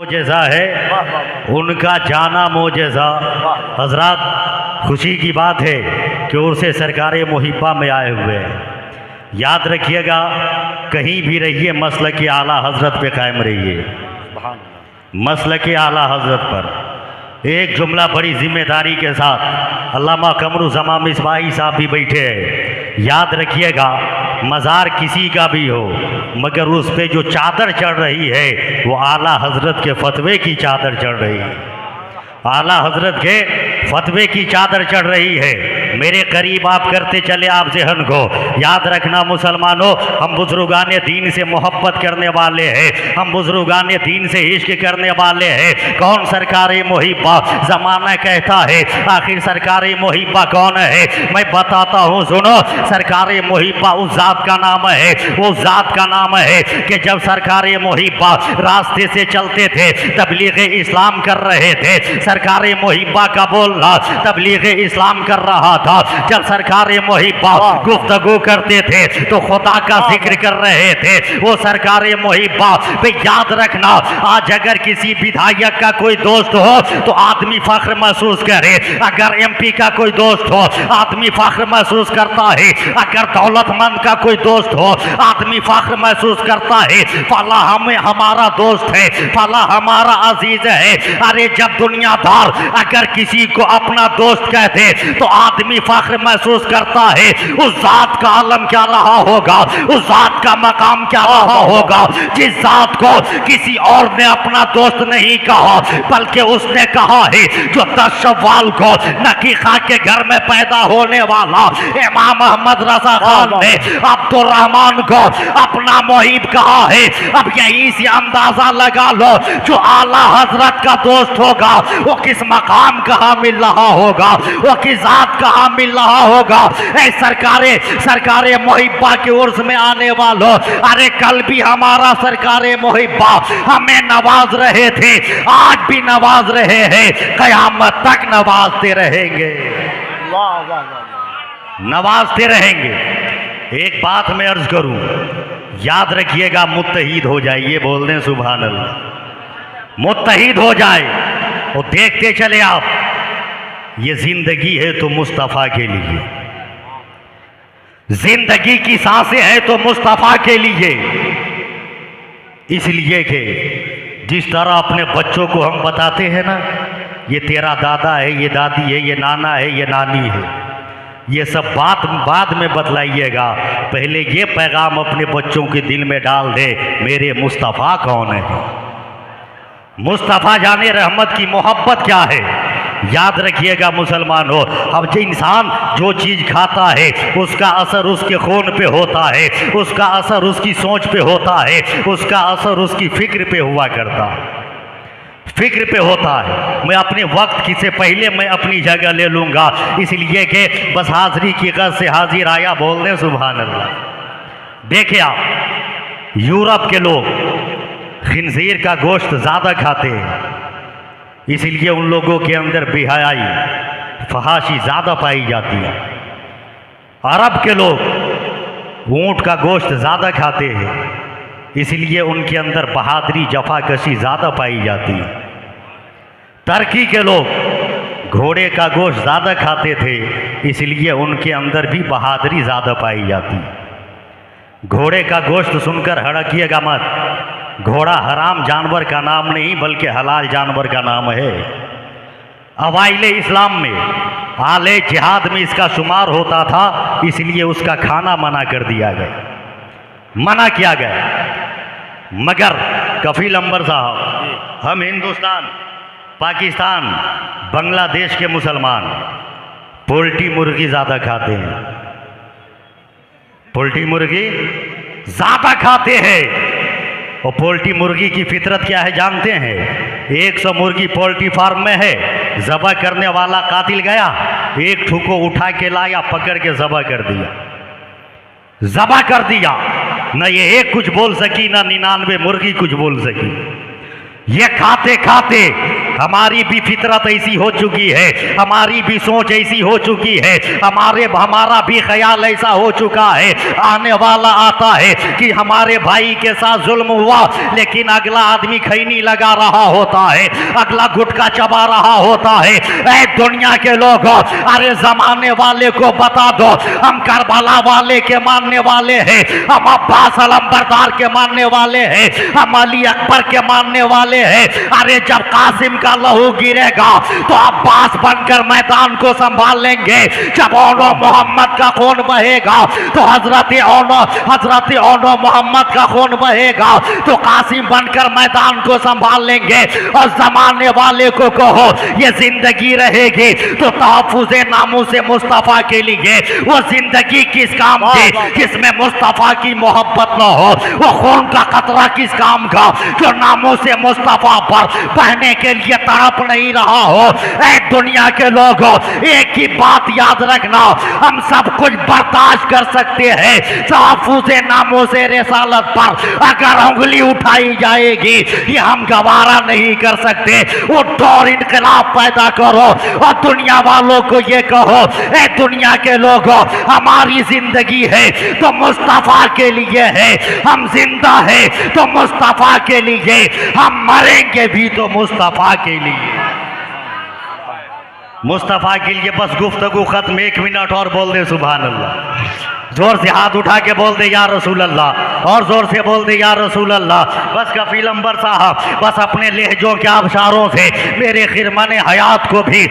मोजेज़ा है, उनका जाना मोजेज़ा। हजरात, खुशी की बात है कि उनसे सरकार मुहिब्बा में आए हुए हैं। याद रखिएगा, कहीं भी रहिए मसलक आला हज़रत पे कायम रहिए। मसलक आला हज़रत पर एक जुमला बड़ी जिम्मेदारी के साथ अल्लामा कमरुज़्ज़मान मिसबाही साहब भी बैठे हैं। याद रखिएगा, मज़ार किसी का भी हो, मगर उस पे जो चादर चढ़ रही है वो आला हज़रत के फतवे की चादर चढ़ रही है। आला हज़रत के फतवे की चादर चढ़ रही है। मेरे करीब आप करते चले आप ज़हन को। याद रखना मुसलमानों, हम बुजुर्गाने दीन से मोहब्बत करने वाले हैं, हम बुजुर्गाने दीन से इश्क करने वाले हैं। कौन सरकार मुहिब्बा? ज़माना कहता है आखिर सरकार मुहिब्बा कौन है? मैं बताता हूँ, सुनो। सरकार मुहिब्बा उस ज़ात का नाम है, उस ज़ात का नाम है कि जब सरकार मुहिब्बा रास्ते से चलते थे, तबलीग इस्लाम कर रहे थे, सरकार मुहिब्बा का बोलना तबलीग इस्लाम कर रहा था। जब सरकार मुहिब्बा गुफ्तगू करते थे तो खुदा का जिक्र कर रहे थे। वो सरकार मुहिब्बा पे याद रखना, आज अगर किसी विधायक का कोई दोस्त हो तो आदमी फख्र महसूस करे। अगर एमपी का कोई दोस्त हो आदमी फख्र महसूस करता है। अगर दौलतमंद का कोई दोस्त हो आदमी फख्र महसूस करता है। फला हमें हमारा दोस्त है, फला हमारा अजीज है। अरे जब दुनियादार अगर किसी को अपना दोस्त कहते तो आदमी फख्र महसूस करता है। उस जात का आलम क्या रहा होगा, उस जात का मकाम क्या रहा होगा जिस जात को किसी और ने अपना दोस्त नहीं कहा, बल्कि उसने कहा है जो 10 शव्वाल को नकीखा के घर में पैदा होने वाला इमाम अहमद रजा खान ने अब्दुर्रहमान को अपना मुहिब कहा है। अब यहीं से अंदाजा लगा लो, जो आला हजरत का दोस्त होगा वो किस मकाम का हामिल रहा होगा, वो किस जात का हामिल रहा होगा। ऐ सरकारे मुहिब्बा के उर्स में आने वालों, अरे कल भी हमारा सरकारे मुहिब्बा हमें नवाज रहे थे, आज भी नवाज रहे हैं, कयामत तक नवाजते रहेंगे। वाह वाह वाह, नवाजते रहेंगे। एक बात मैं अर्ज करूं, याद रखिएगा, मुत्तहीद हो जाइए। बोल दें सुभान अल्लाह। मुत्तहीद हो जाए और देखते चले आप, ये जिंदगी है तो मुस्तफ़ा के लिए, जिंदगी की सांसें हैं तो मुस्तफ़ा के लिए। इसलिए कि जिस तरह अपने बच्चों को हम बताते हैं ना, ये तेरा दादा है, ये दादी है, ये नाना है, ये नानी है, ये सब बात बाद में बतलाइएगा। पहले ये पैगाम अपने बच्चों के दिल में डाल दे, मेरे मुस्तफ़ा कौन है। मुस्तफ़ा जाने रहमत की मोहब्बत क्या है। याद रखिएगा मुसलमान हो, अब जो इंसान जो चीज़ खाता है उसका असर उसके खून पे होता है, उसका असर उसकी सोच पे होता है, उसका असर उसकी फिक्र पे हुआ करता है, फिक्र पे होता है। मैं अपने वक्त से पहले मैं अपनी जगह ले लूँगा, इसलिए कि बस हाजिरी की गरज से हाजिर आया। बोल दें सुभान अल्लाह। देखिए आप, यूरोप के लोग खिंजीर का गोश्त ज़्यादा खाते हैं, इसलिए उन लोगों के अंदर बेहयाई फहाशी ज़्यादा पाई जाती है। अरब के लोग ऊँट का गोश्त ज़्यादा खाते हैं, इसलिए उनके अंदर बहादुरी जफाकशी ज़्यादा पाई जाती है। तुर्की के लोग घोड़े का गोश्त ज़्यादा खाते थे, इसलिए उनके अंदर भी बहादुरी ज़्यादा पाई जाती है। घोड़े का गोश्त सुनकर हड़किएगा मत, घोड़ा हराम जानवर का नाम नहीं बल्कि हलाल जानवर का नाम है। अवाइले इस्लाम में, आले जिहाद में इसका शुमार होता था, इसलिए उसका खाना मना कर दिया गया, मना किया गया। मगर कफील अंबर साहब, हम हिंदुस्तान, पाकिस्तान, बांग्लादेश के मुसलमान पोल्ट्री मुर्गी ज़्यादा खाते हैं, पोल्ट्री मुर्गी ज़्यादा खाते हैं। और पोल्ट्री मुर्गी की फितरत क्या है जानते हैं? 100 मुर्गी पोल्ट्री फार्म में है, ज़बह करने वाला कातिल गया, एक ठू को उठा के लाया, पकड़ के ज़बह कर दिया, ज़बह कर दिया। न ये एक कुछ बोल सकी, न 99 मुर्गी कुछ बोल सकी। ये खाते खाते हमारी भी फितरत ऐसी हो चुकी है, हमारी भी सोच ऐसी हो चुकी है, हमारा भी ख्याल ऐसा हो चुका है। आने वाला आता है कि हमारे भाई के साथ जुल्म हुआ, लेकिन अगला आदमी खैनी लगा रहा होता है, अगला गुटखा चबा रहा होता है। ऐ दुनिया के लोगों, अरे जमाने वाले को बता दो, हम करबला वाले के मानने वाले हैं, हम अब्बास अलंबरदार के मानने वाले हैं, हम अली अकबर के मानने वाले हैं। अरे जब कासिम का लहू गिरेगा तो अब्बास बनकर मैदान को संभाल लेंगे। जब ओनो मोहम्मद का खून बहेगा तो हजरत ओनो मोहम्मद का खून बहेगा तो कासिम बनकर मैदान को संभाल लेंगे। और जमाने वाले को कहो ये जिंदगी रहेगी तो तहफ्फुज़े नामूसे मुस्तफ़ा के लिए वो जिंदगी किस काम की जिसमें मुस्तफ़ा की मोहब्बत न हो, वो खून का कतरा किस काम का जो नामूसे मुस्तफ़ा पर बहने के लिए तड़प नहीं रहा हो। ऐ दुनिया के लोगों, एक ही बात याद रखना, हम सब कुछ बर्दाश्त कर सकते हैं, तहफ्फुज़े नामूसे रिसालत पर अगर उंगली उठाई जाएगी ये हम गवारा नहीं कर सकते। उठो और इनकलाब पैदा करो और दुनिया वालों को ये कहो, ऐ दुनिया के लोगों, हमारी जिंदगी है तो मुस्तफ़ा के लिए है, हम जिंदा है तो मुस्तफ़ा के लिए, हम मरेंगे भी तो मुस्तफ़ा के लिए, मुस्तफ़ा के लिए। बस गुफ्तगू खत्म, 1 मिनट और बोल दे सुभान अल्लाह। जोर से हाथ उठा के बोल दे या रसूल अल्लाह, और जोर से बोल दे या रसूल अल्लाह। बस कफील अंबर साहब, बस अपने लहजों के आबशारों से मेरे खिरमान हयात को भी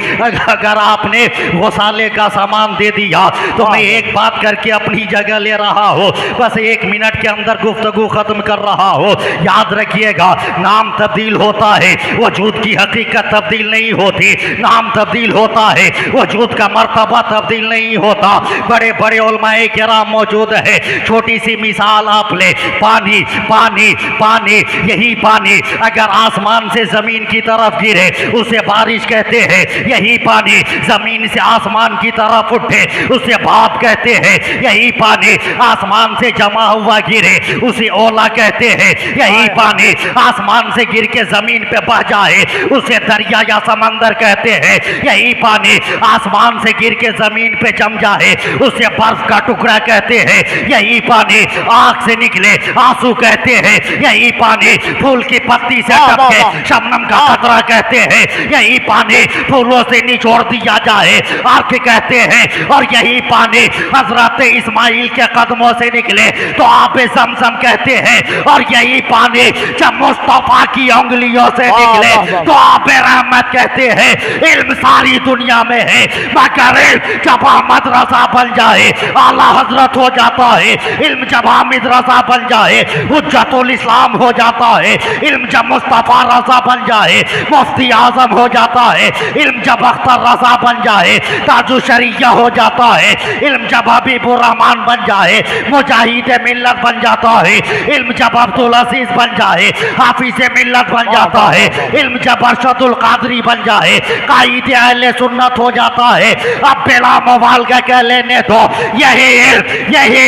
अगर आपने गौसाले का सामान दे दिया तो मैं एक बात करके अपनी जगह ले रहा हूँ, बस 1 मिनट के अंदर गुफ्तगू खत्म कर रहा हूँ। याद रखिएगा, नाम तब्दील होता है, वजूद की हकीकत तब्दील नहीं होती। नाम तब्दील होता है, वजूद का मर्तबा तब्दील नहीं होता। बड़े बड़े उलमाए किराम मौजूद है। छोटी सी मिसाल आप ले, पानी पानी पानी, यही पानी अगर आसमान से जमीन की तरफ गिरे उसे बारिश कहते हैं, यही पानी जमीन से आसमान की तरफ उठे उसे भाप कहते हैं, यही पानी आसमान से जमा हुआ गिरे उसे ओला कहते हैं, यही पानी आसमान से गिर के जमीन पे बह जाए उसे दरिया या समंदर कहते हैं, यही पानी आसमान से गिर के जमीन पे जम जाए उसे बर्फ का टुकड़ा कहते हैं, यही पानी आंख से निकले आंसू कहते हैं, यही पानी फूल की पत्ती से टपके शबनम का कतरा कहते हैं, यही पानी फूलों से निचोड़ दिया जाए अर्क कहते हैं, और यही पानी हजरत इस्माइल के कदमों से निकले तो आप जमजम कहते हैं, और यही पानी जब मुस्तफा की उंगलियों से निकले तो आप रहमत कहते हैं। इल्म सारी दुनिया में है मगर जब अहमद रजा बन जाए आला हजरत हो जाता है, इल्म जब हामिद रजा बन जाए हुज्जतुल इस्लाम हो जाता है, इल्म जब मुस्तफा रजा बन जाए मुफ्ती आजम हो जाता है, इल्म जब अख्तर रजा बन जाए ताजु शरिया हो जाता है, इल्म जब हबीबुर रहमान बन जाए मुजाहिद मिल्लत बन जाता है, इल्म जब अब्दुल अजीज बन जाए हाफिज मिल्लत बन जाता है, इल्म जब अरशदुल कादरी बन जाए कायद अहले सुन्नत हो जाता है। अब बिला मवाल का कह लेने दो, यही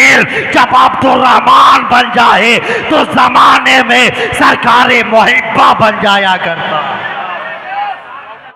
इल्म जब अब्दुल रहमान बन जाए तो जमाने में सरकारे मुहिब्बा बन जाया करता।